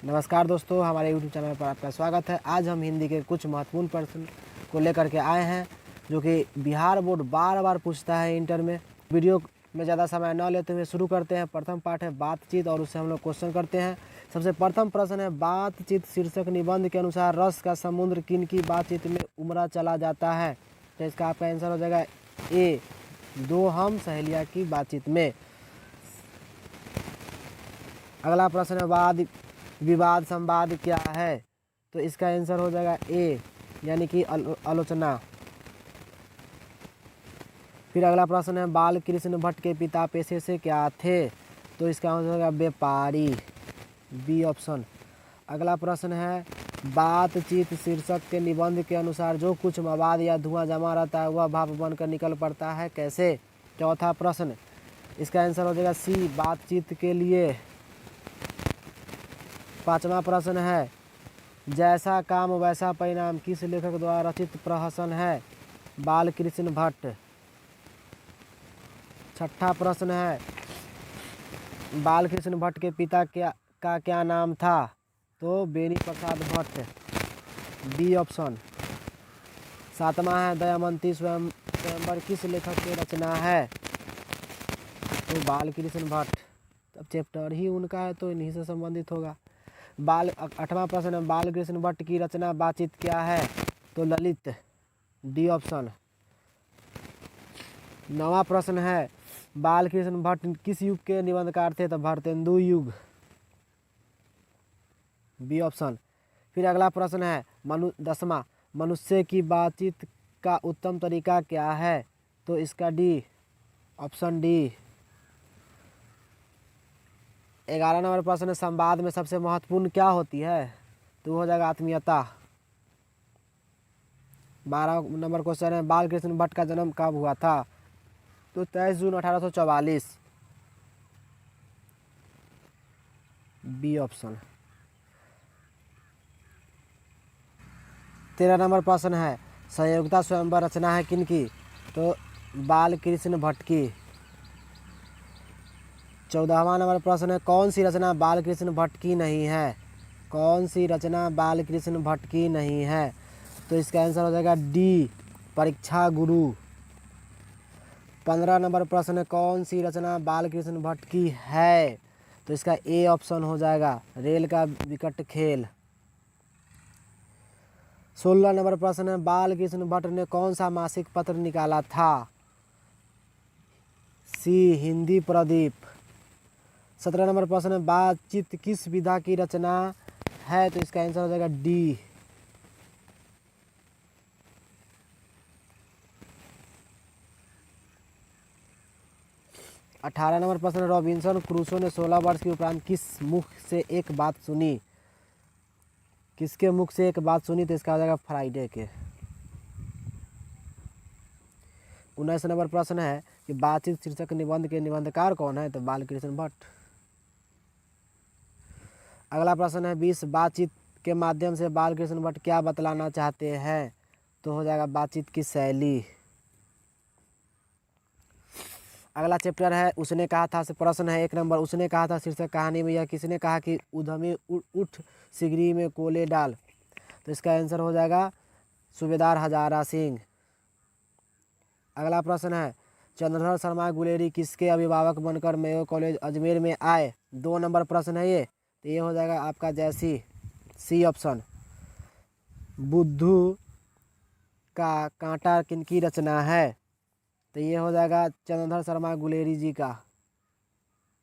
नमस्कार दोस्तों, हमारे YouTube चैनल पर आपका स्वागत है। आज हम हिंदी के कुछ महत्वपूर्ण प्रश्न को लेकर के आए हैं जो कि बिहार बोर्ड बार बार पूछता है इंटर में। वीडियो में ज़्यादा समय न लेते हुए शुरू करते हैं। प्रथम पाठ है बातचीत और उससे हम लोग क्वेश्चन करते हैं। सबसे प्रथम प्रश्न है, बातचीत शीर्षक निबंध के अनुसार रस का समुद्र किन की बातचीत में उमड़ा चला जाता है। तो इसका आपका आंसर हो जाएगा ए, दो हम सहेलिया की बातचीत में। अगला प्रश्न है विवाद संवाद क्या है। तो इसका आंसर हो जाएगा ए, यानी कि आलोचना। फिर अगला प्रश्न है, बाल कृष्ण भट्ट के पिता पेशे से क्या थे। तो इसका आंसर हो जाएगा व्यापारी, बी ऑप्शन। अगला प्रश्न है, बातचीत शीर्षक के निबंध के अनुसार जो कुछ मवाद या धुआं जमा रहता है वह भाप बनकर निकल पड़ता है, कैसे। चौथा प्रश्न, इसका आंसर हो जाएगा सी, बातचीत के लिए। पांचवा प्रश्न है, जैसा काम वैसा परिणाम किस लेखक द्वारा रचित प्रहसन है। बाल कृष्ण भट्ट। छठा प्रश्न है, बाल कृष्ण भट्ट के पिता का क्या नाम था। तो बेनी प्रसाद भट्ट, बी ऑप्शन। सातवां है, दमयंती स्वयंवर किस लेखक की रचना है। तो बाल कृष्ण भट्ट। अब चैप्टर ही उनका है तो इन्हीं से संबंधित होगा। आठवां प्रश्न है, बाल कृष्ण भट्ट की रचना बातचीत क्या है। तो ललित, डी ऑप्शन। नवां प्रश्न है, बाल कृष्ण भट्ट किस युग के निबंधकार थे। तो भारतेंदु युग, बी ऑप्शन। फिर अगला प्रश्न है, दसवां, मनुष्य की बातचीत का उत्तम तरीका क्या है। तो इसका डी, ऑप्शन डी। 11 नंबर प्रश्न है, संवाद में सबसे महत्वपूर्ण क्या होती है। तो हो जाएगा आत्मीयता। 12 नंबर क्वेश्चन है, बाल कृष्ण भट्ट का जन्म कब हुआ था। तो 23 जून 1844, बी ऑप्शन। 13 नंबर प्रश्न है, संयोगिता स्वयंवर रचना है किनकी। तो बाल कृष्ण भट्ट की। 14वां नंबर प्रश्न है, कौन सी रचना बाल कृष्ण भट्ट की नहीं है। कौन सी रचना बाल कृष्ण भट्ट की नहीं है। तो इसका आंसर हो जाएगा डी, परीक्षा गुरु। 15 नंबर प्रश्न है, कौन सी रचना बाल कृष्ण भट्ट की है। तो इसका ए ऑप्शन हो जाएगा, रेल का विकट खेल। 16 नंबर प्रश्न है, बाल कृष्ण भट्ट ने कौन सा मासिक पत्र निकाला था। सी, हिंदी प्रदीप। 17 नंबर प्रश्न है, बातचीत किस विधा की रचना है। तो इसका आंसर हो जाएगा डी। 18 नंबर प्रश्न, रॉबिन्सन क्रूसो ने 16 वर्ष के उपरांत किस मुख से एक बात सुनी। किसके मुख से एक बात सुनी। तो इसका हो जाएगा फ्राइडे के। 19 नंबर प्रश्न है कि बातचीत शीर्षक निबंध के निबंधकार कौन है। तो बाल कृष्ण भट्ट। अगला प्रश्न है, 20 बातचीत के माध्यम से बाल कृष्ण भट्ट क्या बतलाना चाहते हैं। तो हो जाएगा बातचीत की शैली। अगला चैप्टर है, उसने कहा था। प्रश्न है 1 नंबर, उसने कहा था शीर्षक कहानी में यह किसने कहा कि उधमी उठ सिगरी में कोले डाल। तो इसका आंसर हो जाएगा सूबेदार हजारा सिंह। अगला प्रश्न है, चंद्रधर शर्मा गुलेरी किसके अभिभावक बनकर मेयो कॉलेज अजमेर में आए। 2 नंबर प्रश्न है ये। तो ये हो जाएगा आपका जैसी, सी ऑप्शन। बुद्धू का कांटा किनकी रचना है। तो ये हो जाएगा चंद्रधर शर्मा गुलेरी जी का,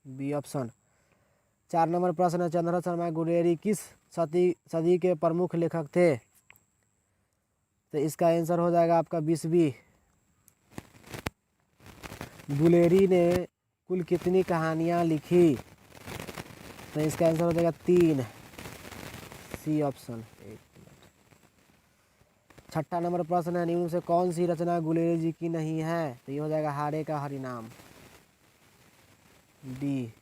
बी ऑप्शन। 4 नंबर प्रश्न है, चंद्रधर शर्मा गुलेरी किस सदी के प्रमुख लेखक थे। तो इसका आंसर हो जाएगा आपका 20वीं। गुलेरी ने कुल कितनी कहानियां लिखी। तो इसका आंसर हो जाएगा 3, सी ऑप्शन। 6ठा नंबर प्रश्न है, निम्न से कौन सी रचना गुलेरी जी की नहीं है। तो ये हो जाएगा हारे का हरिनाम, डी।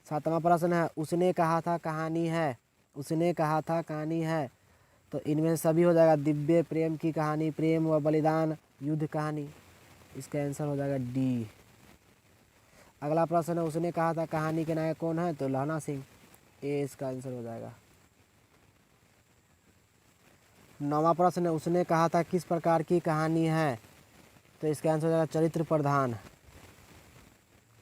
7वां प्रश्न है, उसने कहा था कहानी है। उसने कहा था कहानी है। तो इनमें से सभी हो जाएगा दिव्य प्रेम की कहानी, प्रेम व बलिदान, युद्ध कहानी। इसका आंसर हो जाएगा डी। अगला प्रश्न है, उसने कहा था कहानी के नायक कौन है। तो लहना सिंह। ए इसका आंसर हो जाएगा। 9वां प्रश्न है, उसने कहा था किस प्रकार की कहानी है, तो इसका आंसर हो जाएगा चरित्र प्रधान,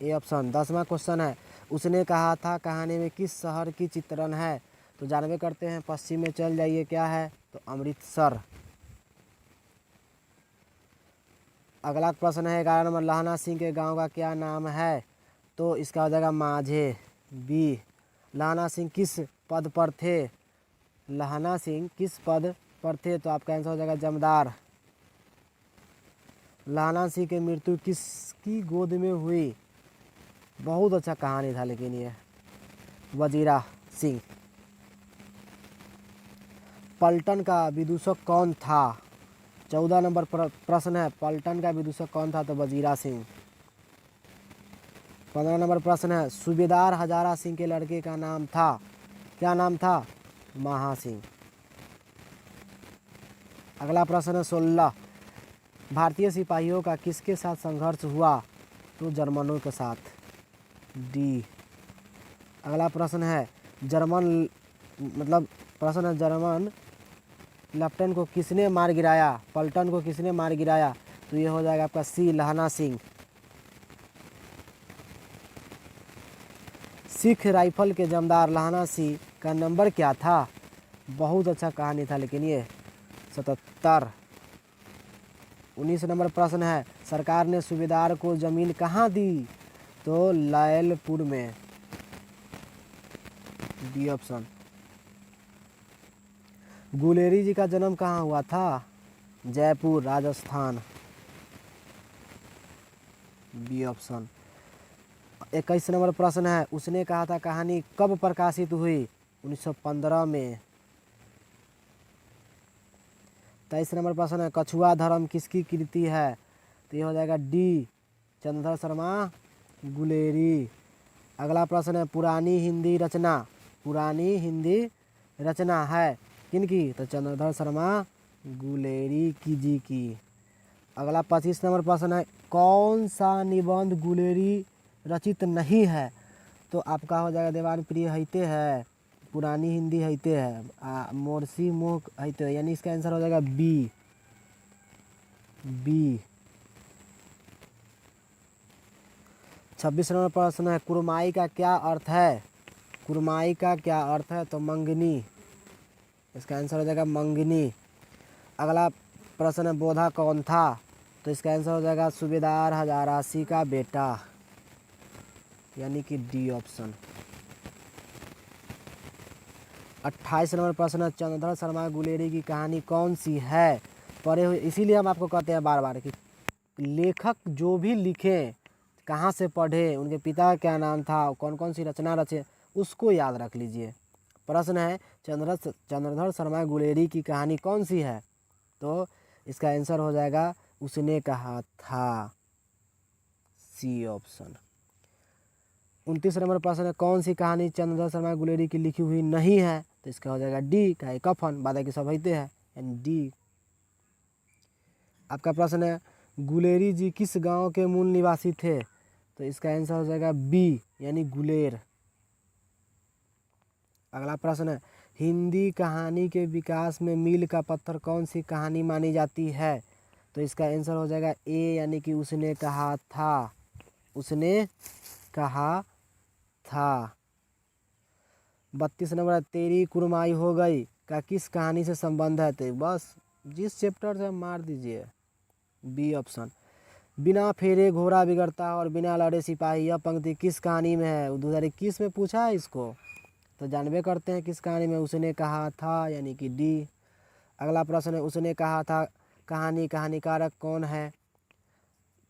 ए ऑप्शन। 10वां क्वेश्चन है, उसने कहा था कहानी में किस शहर की चित्रण है, तो जानबे करते हैं पश्चिम में चल जाइए, क्या है, तो अमृतसर। अगला प्रश्न है 11 नंबर, लहना सिंह के गांव का क्या नाम है, तो इसका हो जाएगा माझे, बी। लहना सिंह किस पद पर थे, लहना सिंह किस पद पर थे, तो आपका आंसर हो जाएगा जमदार। लहना सिंह की मृत्यु किसकी गोद में हुई, बहुत अच्छा कहानी था लेकिन ये, वजीरा सिंह। पलटन का विदूषक कौन था, 14 नंबर प्रश्न है, पलटन का विदूषक कौन था, तो वजीरा सिंह। 15 नंबर प्रश्न है, सूबेदार हजारा सिंह के लड़के का नाम था, क्या नाम था, महा सिंह। अगला प्रश्न है 16, भारतीय सिपाहियों का किसके साथ संघर्ष हुआ, तो जर्मनों के साथ, डी। अगला प्रश्न है, जर्मन लेफ्टिनेंट को किसने मार गिराया, पलटन को किसने मार गिराया, तो ये हो जाएगा आपका सी, लहना सिंह। सिख राइफल के जमदार लहना सिंह का नंबर क्या था, बहुत अच्छा कहानी था लेकिन ये 77। 19 नंबर प्रश्न है, सरकार ने सूबेदार को जमीन कहाँ दी, तो लायलपुर में, डी ऑप्शन। गुलेरी जी का जन्म कहाँ हुआ था, Jaipur Rajasthan, B option. 21 number प्रश्न है, उसने कहा था कहानी कब प्रकाशित हुई, 1915 में। 23 नंबर प्रश्न है, कछुआ धर्म किसकी कृति है, तो ये हो जाएगा डी, चंद्रधर शर्मा गुलेरी। अगला प्रश्न है, पुरानी हिंदी रचना है किनकी, तो चंद्रधर शर्मा गुलेरी जी की। अगला 25 नंबर प्रश्न है, कौन सा निबंध गुलेरी रचित नहीं है, तो आपका हो जाएगा देवान प्रिय हईते है, पुरानी हिंदी हईते है, मोरसी मोह हईते है, यानी इसका आंसर हो जाएगा बी। 26 नंबर प्रश्न है, कुरमाई का क्या अर्थ है, कुरमाई का क्या अर्थ है, तो मंगनी, इसका आंसर हो जाएगा मंगनी। अगला प्रश्न है, बोधा कौन था, तो इसका आंसर हो जाएगा सूबेदार हजारा सिंह का बेटा, यानी कि डी ऑप्शन। 28 नंबर प्रश्न है, चंद्रधर शर्मा गुलेरी की कहानी कौन सी है, पढ़े हुए, इसीलिए हम आपको कहते हैं बार बार कि लेखक जो भी लिखे, कहाँ से पढ़े, उनके पिता क्या नाम था, कौन कौन सी रचना रचे, उसको याद रख लीजिए। प्रश्न है, चंद्रधर शर्मा गुलेरी की कहानी कौन सी है, तो इसका आंसर हो जाएगा उसने कहा था, सी ऑप्शन। 29 नंबर प्रश्न है, कौन सी कहानी चंद्रधर शर्मा गुलेरी की लिखी हुई नहीं है, तो इसका हो जाएगा डी, का कफन, बाधा की सब हईते हैं, यानी डी। आपका प्रश्न है, गुलेरी जी किस गांव के मूल निवासी थे, तो इसका आंसर हो जाएगा बी, यानी गुलेर। अगला प्रश्न है, हिंदी कहानी के विकास में मील का पत्थर कौन सी कहानी मानी जाती है, तो इसका आंसर हो जाएगा ए, यानी कि उसने कहा था, उसने कहा था। 32 नंबर, तेरी कुरमाई हो गई का किस कहानी से संबंध है, तो बस जिस चैप्टर से मार दीजिए, बी ऑप्शन। बिना फेरे घोड़ा बिगड़ता और बिना लड़े सिपाही, यह पंक्ति किस कहानी में है, 2021 में पूछा है इसको, तो जानबे करते हैं किस कहानी में, उसने कहा था, यानी कि डी। अगला प्रश्न है, उसने कहा था कहानीकारक कौन है,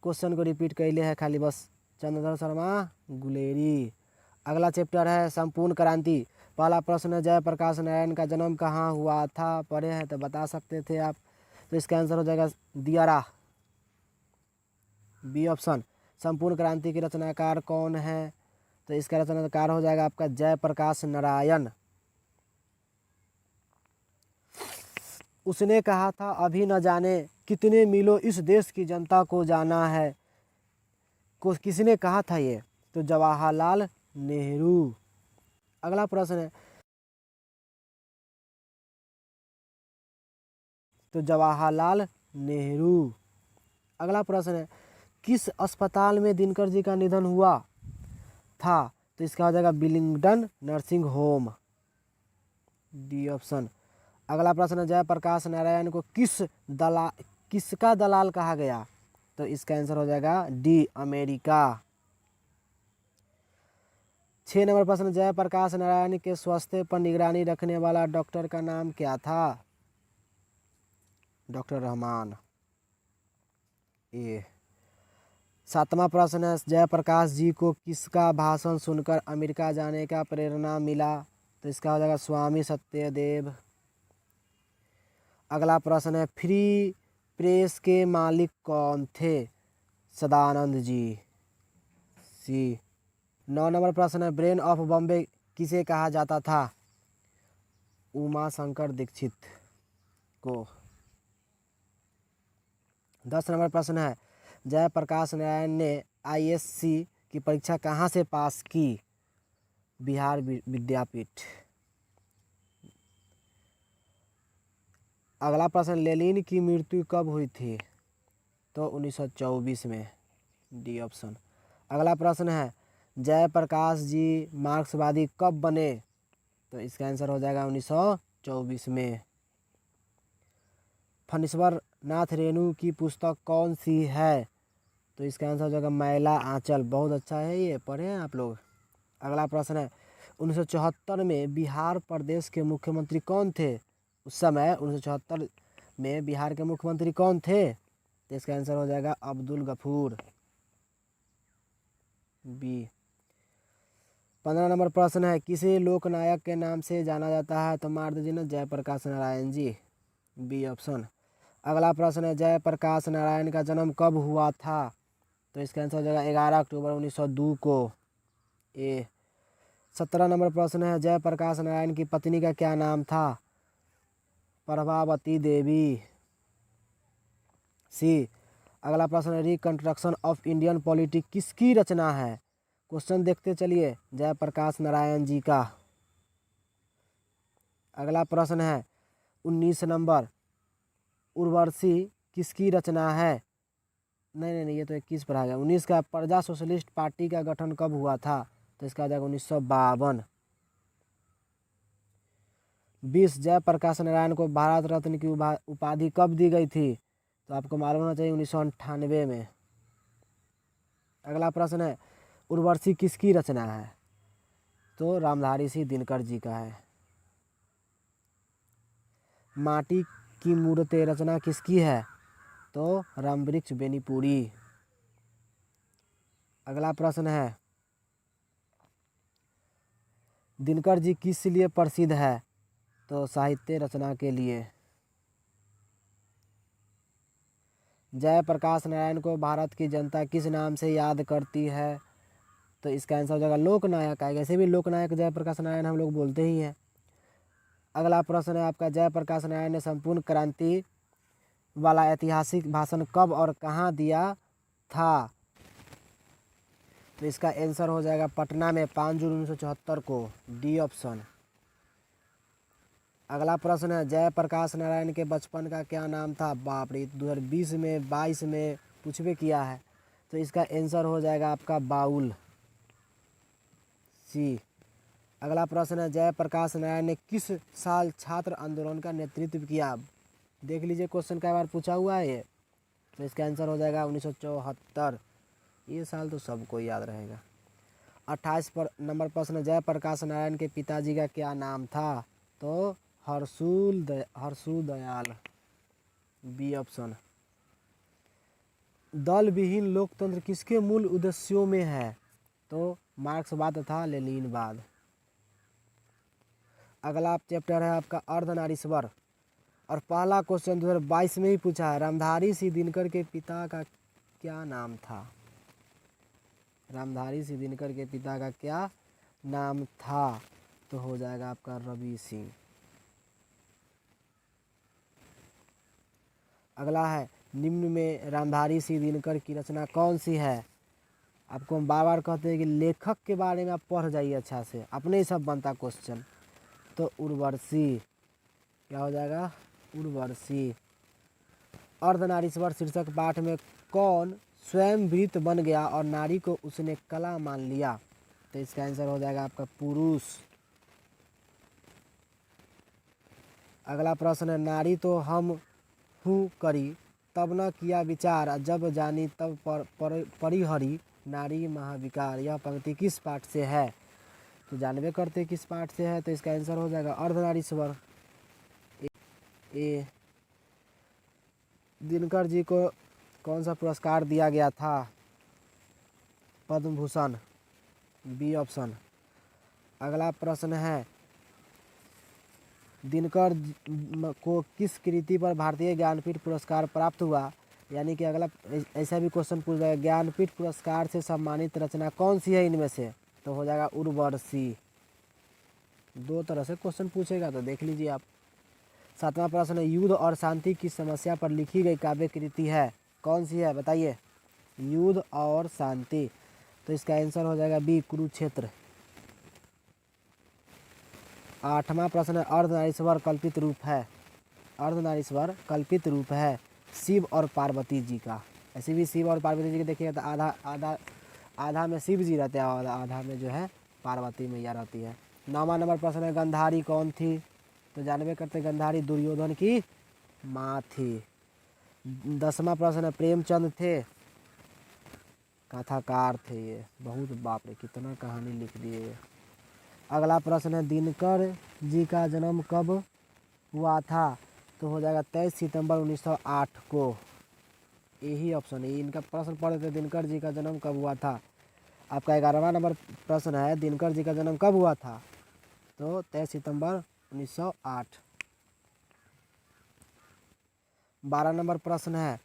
क्वेश्चन को रिपीट कैले है खाली बस, चंद्रधर शर्मा गुलेरी। अगला चैप्टर है संपूर्ण क्रांति। पहला प्रश्न है, जयप्रकाश नारायण का जन्म कहाँ हुआ था, पढ़े हैं तो बता सकते थे आप, तो इसका आंसर हो जाएगा दियारा, बी ऑप्शन। संपूर्ण क्रांति के रचनाकार कौन है, तो इसका रचनाकार हो जाएगा आपका जयप्रकाश नारायण। उसने कहा था अभी न जाने कितने मीलों इस देश की जनता को जाना है, को किसने कहा था ये, तो जवाहरलाल नेहरू। अगला प्रश्न है, तो जवाहरलाल नेहरू। अगला प्रश्न है, किस अस्पताल में दिनकर जी का निधन हुआ था? तो इसका हो जाएगा Willingdon nursing home, D option. अगला प्रश्न है, जयप्रकाश नारायण को किसका दलाल कहा गया? तो इसका आंसर हो जाएगा डी, अमेरिका। 6 नंबर प्रश्न, जयप्रकाश नारायण के स्वास्थ्य पर निगरानी रखने वाला डॉक्टर का नाम क्या था? डॉक्टर रहमान, ए। 7वां प्रश्न है, जयप्रकाश जी को किसका भाषण सुनकर अमेरिका जाने का प्रेरणा मिला? तो इसका हो जाएगा स्वामी सत्यदेव। अगला प्रश्न है, फ्री प्रेस के मालिक कौन थे? सदानंद जी, सी। 9 नंबर प्रश्न है, ब्रेन ऑफ बॉम्बे किसे कहा जाता था? उमा शंकर दीक्षित को। 10 नंबर प्रश्न है, जयप्रकाश नारायण ने आईएससी की परीक्षा कहाँ से पास की? बिहार विद्यापीठ। अगला प्रश्न, लेनिन की मृत्यु कब हुई थी? तो 1924 में, डी ऑप्शन। अगला प्रश्न है, जयप्रकाश जी मार्क्सवादी कब बने? तो इसका आंसर हो जाएगा 1924 में। फणीश्वर नाथ रेणु की पुस्तक कौन सी है? तो इसका आंसर हो जाएगा मैला आंचल। बहुत अच्छा है, ये पढ़े हैं आप लोग। अगला प्रश्न है, 1974 में बिहार प्रदेश के मुख्यमंत्री कौन थे? उस समय 1974 में बिहार के मुख्यमंत्री कौन थे? तो इसका आंसर हो जाएगा अब्दुल गफूर, बी। 15 नंबर प्रश्न है, किसे लोकनायक के नाम से जाना जाता है? तो मार्दजिन जयप्रकाश नारायण जी, बी ऑप्शन। अगला प्रश्न है, जयप्रकाश नारायण का जन्म कब हुआ था? तो इसका आंसर हो जाएगा 11 अक्टूबर 1902 को, ए। 17 नंबर प्रश्न है, जयप्रकाश नारायण की पत्नी का क्या नाम था? प्रभावती देवी, सी। अगला प्रश्न है, रिकंस्ट्रक्शन ऑफ इंडियन पॉलिटी किसकी रचना है? क्वेश्चन देखते चलिए, जयप्रकाश नारायण जी का। अगला प्रश्न है 19 नंबर, उर्वशी किसकी रचना है? नहीं, ये तो 21 पर आ गया। 19 का, प्रजा सोशलिस्ट पार्टी का गठन कब हुआ था? तो इसका आ जाएगा 1952। 20, जयप्रकाश नारायण को भारत रत्न की उपाधि कब दी गई थी? तो आपको मालूम होना चाहिए 1998 में। अगला प्रश्न है, उर्वशी किसकी रचना है? तो रामधारी सिंह दिनकर जी का है। माटी की मूर्तें रचना किसकी है? तो रामवृक्ष बेनीपुरी। अगला प्रश्न है, दिनकर जी किस लिए प्रसिद्ध है? तो साहित्य रचना के लिए। जयप्रकाश नारायण को भारत की जनता किस नाम से याद करती है? तो इसका आंसर हो जाएगा लोकनायक आएगा। ऐसे भी लोकनायक जयप्रकाश नारायण हम लोग बोलते ही हैं। अगला प्रश्न है आपका, जयप्रकाश नारायण ने संपूर्ण क्रांति वाला ऐतिहासिक भाषण कब और कहाँ दिया था? तो इसका आंसर हो जाएगा पटना में 5 जून 1974 को, डी ऑप्शन। अगला प्रश्न है, जयप्रकाश नारायण के बचपन का क्या नाम था? बाप रे, 2020 में 22 में पूछ भी किया है। तो इसका आंसर हो जाएगा आपका बाउल, सी। अगला प्रश्न है, जयप्रकाश नारायण ने किस साल छात्र आंदोलन का नेतृत्व किया? देख लीजिए, क्वेश्चन कई बार पूछा हुआ है ये। तो इसका आंसर हो जाएगा 1974। ये साल तो सबको याद रहेगा। 28 नंबर प्रश्न, जयप्रकाश नारायण के पिताजी का क्या नाम था? तो हर्षू दयाल, बी ऑप्शन। दल विहीन लोकतंत्र किसके मूल उद्देश्यों में है? तो मार्क्सवाद तथा लेनिनवाद। अगला चैप्टर है आपका अर्धनारीश्वर, और पहला क्वेश्चन 2022 में ही पूछा है, रामधारी सिंह दिनकर के पिता का क्या नाम था? रामधारी सिंह दिनकर के पिता का क्या नाम था? तो हो जाएगा आपका रवि सिंह। अगला है, निम्न में रामधारी सिंह दिनकर की रचना कौन सी है? आपको हम बार बार कहते हैं कि लेखक के बारे में आप पढ़ जाइए अच्छा से, अपने ही सब बनता क्वेश्चन। तो उर्वशी क्या हो जाएगा, उर्वशी। अर्धनारीश्वर शीर्षक पाठ में कौन स्वयं वृत्त बन गया और नारी को उसने कला मान लिया? तो इसका आंसर हो जाएगा आपका पुरुष। अगला प्रश्न है, नारी तो हम हूँ करी तब न किया विचार, जब जानी तब परिहरी नारी महाविकार। यह पंक्ति किस पाठ से है? तो जानबे करते किस पाठ से है, तो इसका आंसर हो जाएगा अर्धनारीश्वर। ए दिनकर जी को कौन सा पुरस्कार दिया गया था? Padma Bhushan, B option. अगला प्रश्न है, दिनकर को किस कृति पर भारतीय ज्ञानपीठ पुरस्कार प्राप्त हुआ? यानी कि अगला ऐसा भी क्वेश्चन पूछ जाएगा, ज्ञानपीठ पुरस्कार से सम्मानित रचना कौन सी है इनमें से? तो हो जाएगा उर्वशी। दो तरह से क्वेश्चन पूछेगा तो देख लीजिए आप। सातवां प्रश्न है, युद्ध और शांति की समस्या पर लिखी गई काव्य कृति है, कौन सी है बताइए? युद्ध और शांति। तो इसका आंसर हो जाएगा बी कुरुक्षेत्र। आठवां प्रश्न है, अर्धनारीश्वर कल्पित रूप है, अर्धनारीश्वर कल्पित रूप है शिव और पार्वती जी का। ऐसे भी शिव और पार्वती जी के देखिएगा तो आधा आधा आधा में शिव जी रहते हैं और आधा में जो है पार्वती मैया रहती है। 9वां नंबर प्रश्न है, गंधारी कौन थी? तो जानबे करते गंधारी दुर्योधन की माँ थी। 10वां प्रश्न है, प्रेमचंद थे कथाकार थे ये, बहुत बाप रे कितना कहानी लिख दिए ये। अगला प्रश्न है, दिनकर जी का जन्म कब हुआ था? तो हो जाएगा 23 सितंबर 1908 को। यही ऑप्शन है, इनका प्रश्न पढ़े थे, दिनकर जी का जन्म कब हुआ था। आपका 11वां नंबर प्रश्न है, दिनकर जी का जन्म कब हुआ था? तो 23 सितंबर 1908। 12 नंबर प्रश्न है,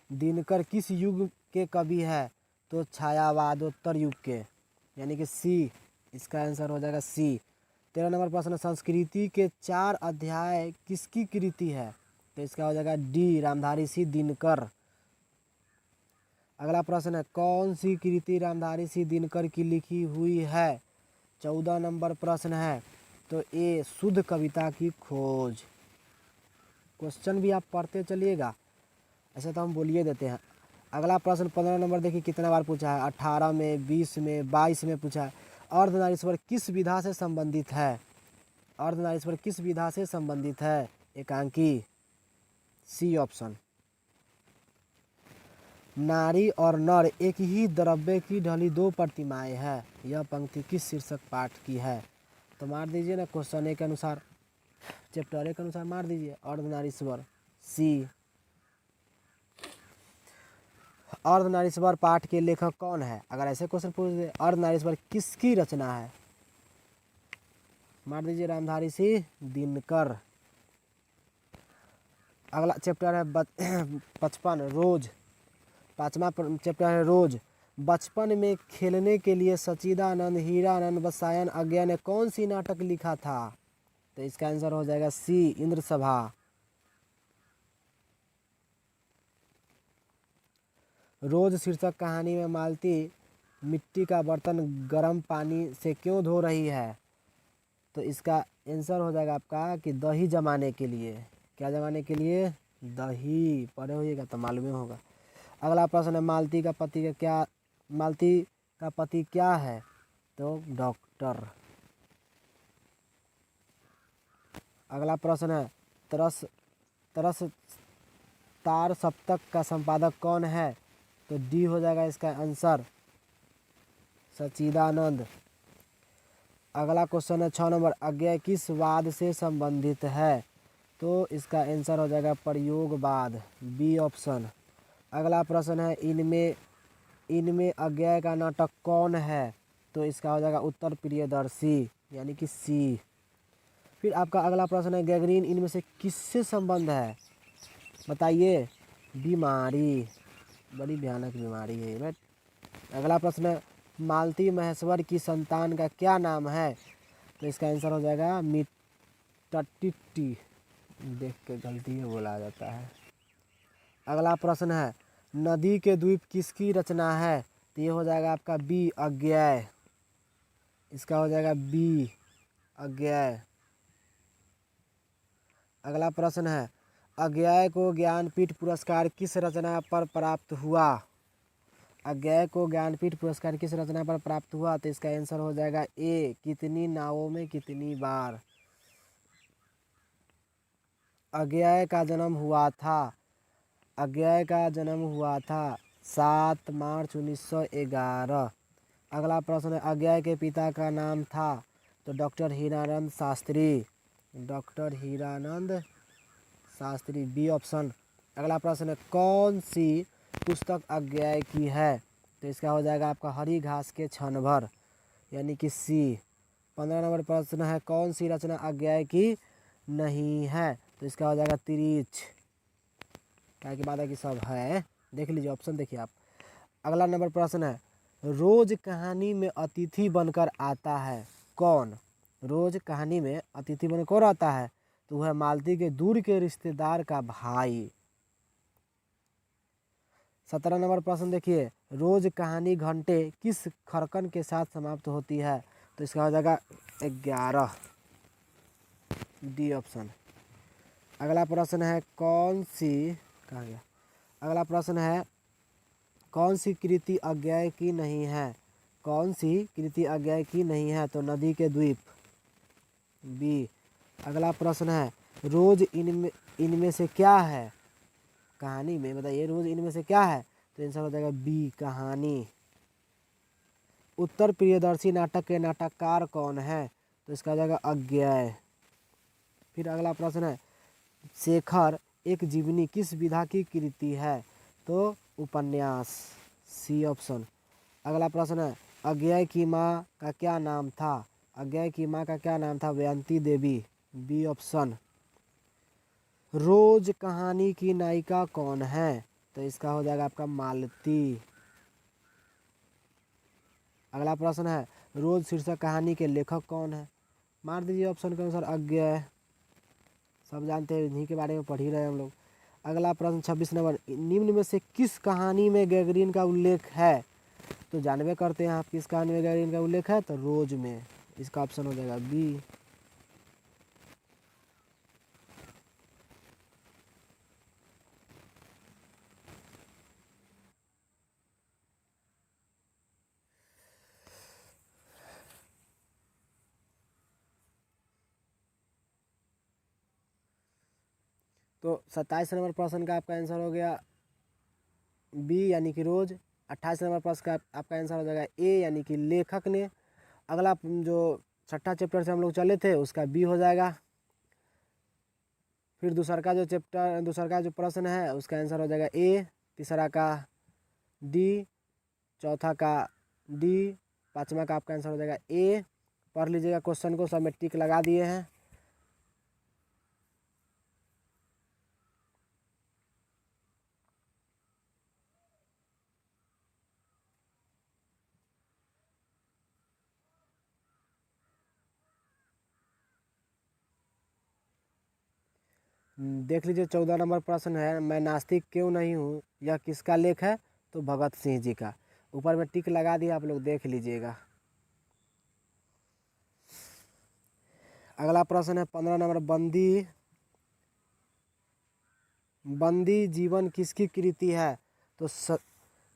दिनकर किस युग के कवि है? तो छायावादोत्तर युग के, यानी कि सी, इसका आंसर हो जाएगा सी। 13 नंबर प्रश्न, संस्कृति के 4 अध्याय किसकी कृति है? तो इसका हो जाएगा डी रामधारी सिंह दिनकर। अगला प्रश्न है, कौन सी कृति रामधारी सिंह दिनकर की लिखी हुई है? 14 नंबर प्रश्न है, तो ए शुद्ध कविता की खोज। क्वेश्चन भी आप पढ़ते चलिएगा, ऐसे तो हम बोलिए देते हैं। अगला प्रश्न 15 नंबर देखिए कितना बार पूछा है, 18 में, 20 में, 22 में पूछा है। अर्धनारीश्वर किस विधा से संबंधित है? अर्धनारीश्वर किस विधा से संबंधित है? एकांकी, सी ऑप्शन। नारी और नर एक ही द्रव्य की ढली 2 प्रतिमाएं हैं, यह पंक्ति किस शीर्षक पाठ की है? तो मार दीजिए ना क्वेश्चन ए के अनुसार, चैप्टर ए के अनुसार मार दीजिए अर्धनारीश्वर, सी। अर्धनारीश्वर पाठ के लेखक कौन है? अगर ऐसे क्वेश्चन पूछ दे, अर्धनारीश्वर किसकी रचना है? मार दीजिए रामधारी सिंह दिनकर। अगला चैप्टर है 55 रोज। 5वां चैप्टर है रोज। बचपन में खेलने के लिए सच्चिदानंद, हीरानंद, बसायन अज्ञा ने कौन सी नाटक लिखा था? तो इसका आंसर हो जाएगा सी इंद्रसभा। रोज शीर्षक कहानी में मालती मिट्टी का बर्तन गर्म पानी से क्यों धो रही है? तो इसका आंसर हो जाएगा आपका कि दही जमाने के लिए। क्या जमाने के लिए? दही। पढ़े होइएगा तो मालूम होगा। अगला प्रश्न है, मालती का पति क्या है? तो डॉक्टर। अगला प्रश्न है, तरस तार सप्तक का संपादक कौन है? तो डी हो जाएगा इसका आंसर, सच्चिदानंद। अगला क्वेश्चन है 6 नंबर, अज्ञेय किस वाद से संबंधित है? तो इसका आंसर हो जाएगा प्रयोगवाद, बी ऑप्शन। अगला प्रश्न है, इनमें अज्ञेय का नाटक कौन है? तो इसका हो जाएगा उत्तर प्रियदर्शी, यानी कि सी। फिर आपका अगला प्रश्न है, गैंग्रीन इनमें से किससे संबंध है? बताइए। बीमारी, बड़ी भयानक बीमारी है बट। अगला प्रश्न है, मालती महेश्वर की संतान का क्या नाम है? तो इसका आंसर हो जाएगा मिट्टी। देख के गलती है बोला जाता है। अगला प्रश्न है, नदी के द्वीप किसकी रचना है? तो ये हो जाएगा आपका बी अज्ञेय, इसका हो जाएगा बी अज्ञेय। अगला प्रश्न है अज्ञेय को ज्ञानपीठ पुरस्कार किस रचना पर प्राप्त हुआ? अज्ञेय को ज्ञानपीठ पुरस्कार किस रचना पर प्राप्त हुआ? तो इसका आंसर हो जाएगा ए कितनी नावों में कितनी बार। अज्ञेय का जन्म हुआ था, अज्ञेय का जन्म हुआ था 7 मार्च 1911। अगला प्रश्न है अज्ञेय के पिता का नाम था? तो doctor Hiranand Shastri, doctor Hiranand Shastri, B option. अगला प्रश्न है कौन सी पुस्तक अज्ञेय की है? तो इसका हो जाएगा आपका हरी घास के क्षण भर, यानी कि सी। 15 नंबर प्रश्न है कौन सी रचना अज्ञेय की नहीं है? तो इसका हो जाएगा तिरीच, क्या की बात है कि सब है, देख लीजिए ऑप्शन देखिए आप। अगला नंबर प्रश्न है रोज कहानी में अतिथि बनकर आता है कौन? रोज कहानी में अतिथि बनकर कौन आता है? तो वह मालती के दूर के रिश्तेदार का भाई। 17 नंबर प्रश्न देखिए रोज कहानी घंटे किस खरकन के साथ समाप्त होती है? तो इसका हो जाएगा 11, डी ऑप्शन। अगला प्रश्न है कौन सी, कहाँ गया? अगला प्रश्न है कौन सी कृति अज्ञेय की नहीं है? कौन सी कृति अज्ञेय की नहीं है? तो नदी के द्वीप, बी। अगला प्रश्न है रोज इनमें से क्या है? कहानी में बताइए रोज इनमें से क्या है? तो आंसर हो जाएगा बी कहानी। उत्तर प्रियदर्शी नाटक के नाटककार कौन है? तो इसका हो जाएगा अज्ञेय। फिर अगला प्रश्न है शेखर एक जीवनी किस विधा की कृति है? तो उपन्यास, सी ऑप्शन। अगला प्रश्न है अज्ञेय की माँ का क्या नाम था? अज्ञेय की माँ का क्या नाम था? वयंती देवी, बी ऑप्शन। रोज कहानी की नायिका कौन है? तो इसका हो जाएगा आपका मालती। अगला प्रश्न है रोज शीर्षक कहानी के लेखक कौन है? मार दीजिए ऑप्शन के अनुसार अज्ञेय, सब जानते हैं, इन्हीं के बारे में पढ़ ही रहे हैं हम लोग। अगला प्रश्न 26 नंबर निम्न में से किस कहानी में गैगरीन का उल्लेख है? तो जानबे करते हैं आप किस कहानी में गैगरीन का उल्लेख है? तो रोज में, इसका ऑप्शन हो जाएगा बी। तो 27 नंबर प्रश्न का आपका आंसर हो गया बी यानी कि रोज। 28 नंबर प्रश्न का आपका आंसर हो जाएगा ए यानी कि लेखक ने। अगला जो छठा चैप्टर से हम लोग चले थे उसका बी हो जाएगा। फिर दूसरा का जो प्रश्न है उसका आंसर हो जाएगा ए, तीसरा का डी, चौथा का डी, पांचवा का आपका आंसर हो जाएगा ए। पढ़ लीजिएगा क्वेश्चन को, सब में टिक लगा दिए हैं। देख लीजिए 14 नंबर प्रश्न है मैं नास्तिक क्यों नहीं हूँ, यह किसका लेख है? तो भगत सिंह जी का। ऊपर में टिक लगा दिया, आप लोग देख लीजिएगा। अगला प्रश्न है 15 नंबर बंदी जीवन किसकी कृति है? तो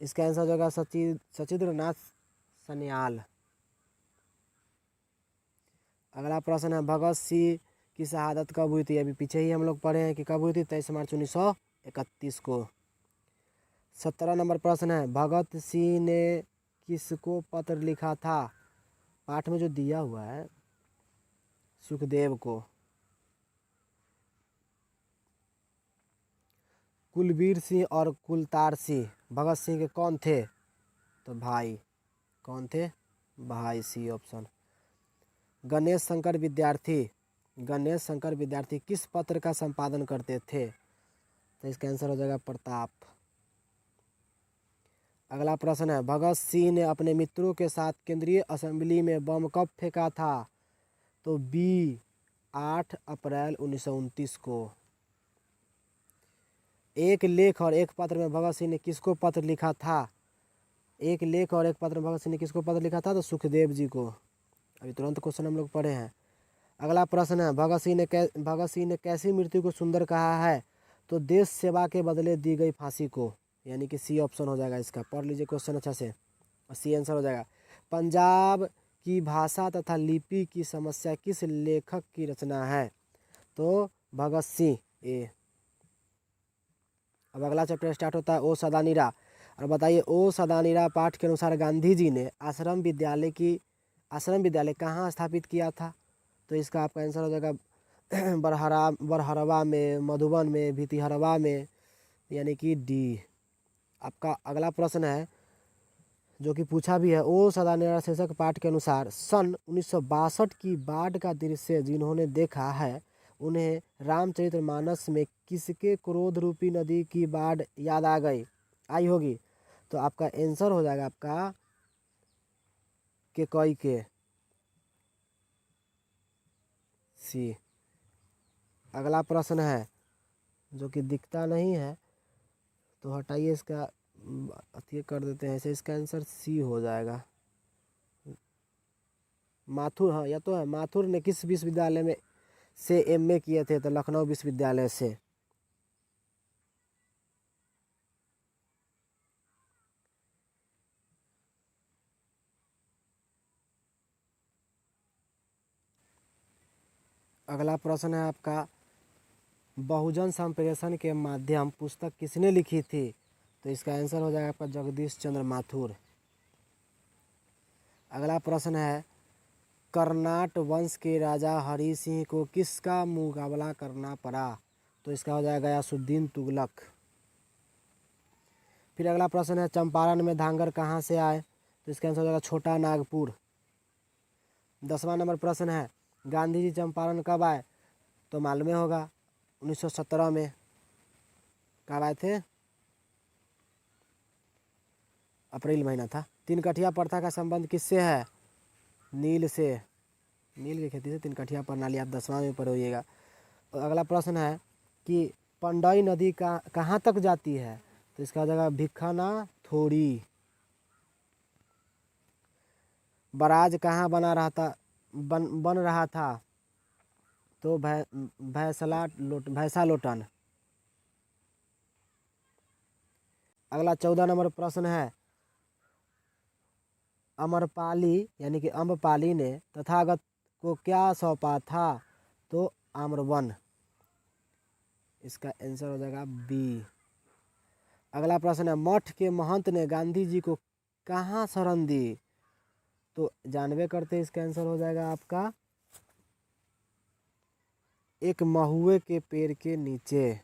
इसका आंसर हो जाएगा सचिंद्रनाथ सन्याल। अगला प्रश्न है भगत सिंह की शहादत कब हुई थी? अभी पीछे ही हम लोग पढ़े हैं कि कब हुई थी, 23 मार्च 1931 को। 17 नंबर प्रश्न है भगत सिंह ने किसको पत्र लिखा था? पाठ में जो दिया हुआ है सुखदेव को। कुलवीर सिंह और कुलतार सिंह भगत सिंह के कौन थे? तो भाई। कौन थे? भाई, सी ऑप्शन। गणेश शंकर विद्यार्थी किस पत्र का संपादन करते थे? तो इसका आंसर हो जाएगा प्रताप। अगला प्रश्न है भगत सिंह ने अपने मित्रों के साथ केंद्रीय असेंबली में बम कब फेंका था? तो बी 8 अप्रैल 1929 को। एक लेख और एक पत्र में भगत सिंह ने किसको पत्र लिखा था? एक लेख और एक पत्र में भगत सिंह ने किसको पत्र लिखा था? तो सुखदेव जी को। अभी तुरंत क्वेश्चन हम लोग पढ़े हैं। अगला प्रश्न है, भगत सिंह ने कैसी मृत्यु को सुंदर कहा है? तो देश सेवा के बदले दी गई फांसी को, यानी कि सी ऑप्शन हो जाएगा इसका। पढ़ लीजिए क्वेश्चन अच्छा से, और सी आंसर हो जाएगा। पंजाब की भाषा तथा लिपि की समस्या किस लेखक की रचना है? तो भगत सिंह ए। अब अगला चैप्टर स्टार्ट होता है ओ सदा नीरा। और बताइए, ओ सदा नीरा पाठ के अनुसार गांधी जी ने आश्रम विद्यालय कहाँ स्थापित किया था? तो इसका आपका आंसर हो जाएगा बरहरवा में, मधुबन में, भितिहरवा में, यानी कि डी। आपका अगला प्रश्न है जो कि पूछा भी है, ओ सदा नीरा शीर्षक पाठ के अनुसार सन 1962 की बाढ़ का दृश्य जिन्होंने देखा है उन्हें रामचरितमानस में किसके क्रोध रूपी नदी की बाढ़ याद आई होगी? तो आपका आंसर हो जाएगा आपका केकई के, सी। अगला प्रश्न है जो कि दिखता नहीं है तो हटाइए, इसका अति कर देते हैं ऐसे। इसका आंसर सी हो जाएगा, माथुर। हाँ, यह तो है। माथुर ने किस विश्वविद्यालय में से एमए किए थे? तो लखनऊ विश्वविद्यालय से। अगला प्रश्न है आपका, बहुजन संप्रेषण के माध्यम पुस्तक किसने लिखी थी? तो इसका आंसर हो जाएगा आपका जगदीश चंद्र माथुर। अगला प्रश्न है, कर्नाट वंश के राजा हरि सिंह को किसका मुकाबला करना पड़ा? तो इसका हो जाएगा गयासुद्दीन तुगलक। फिर अगला प्रश्न है, चंपारण में धांगर कहाँ से आए? तो इसका आंसर हो जाएगा छोटा नागपुर। 10वां नंबर प्रश्न है, गांधी जी चंपारण कब आए? तो मालूम होगा 1917 में। कब आए थे? अप्रैल महीना था। तीन कठिया प्रथा का संबंध किससे है? नील से। नील की खेती से तीन कठिया प्रणाली आप 10वां में पढ़िएगा। और अगला प्रश्न है कि पंडई नदी का कहाँ तक जाती है? तो इसका हो जाएगा भिखाना थोड़ी। बराज कहाँ बन रहा था? तो भैंसा लोटन। अगला 14 नंबर प्रश्न है, अमरपाली यानी कि अम्रपाली ने तथागत को क्या सौंपा था? तो आम्रवन। इसका आंसर हो जाएगा बी। अगला प्रश्न है, मठ के महंत ने गांधी जी को कहाँ शरण दी? तो जानबे करते इसका आंसर हो जाएगा आपका एक महुए के पेड़ के नीचे।